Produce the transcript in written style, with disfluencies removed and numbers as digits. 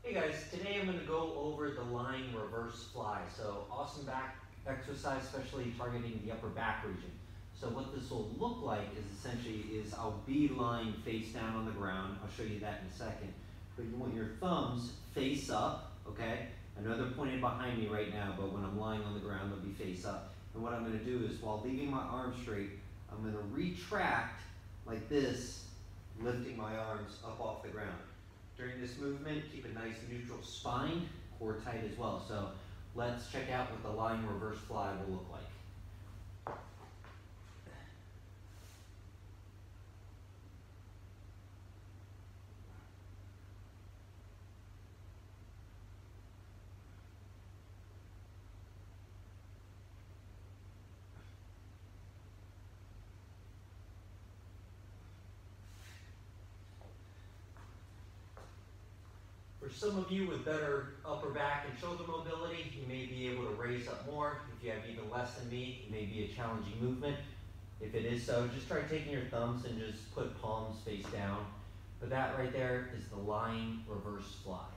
Hey guys, today I'm going to go over the lying reverse fly. So awesome back exercise, especially targeting the upper back region. So what this will look like is I'll be lying face down on the ground. I'll show you that in a second. But you want your thumbs face up, okay? I know they're pointed behind me right now, but when I'm lying on the ground, they'll be face up. And what I'm going to do is, while leaving my arms straight, I'm going to retract like this, lifting my arms up off the ground. During this movement, keep a nice neutral spine, core tight as well. So let's check out what the lying reverse fly will look like. For some of you with better upper back and shoulder mobility, you may be able to raise up more. If you have even less than me, it may be a challenging movement. If it is so, just try taking your thumbs and just put palms face down. But that right there is the lying reverse fly.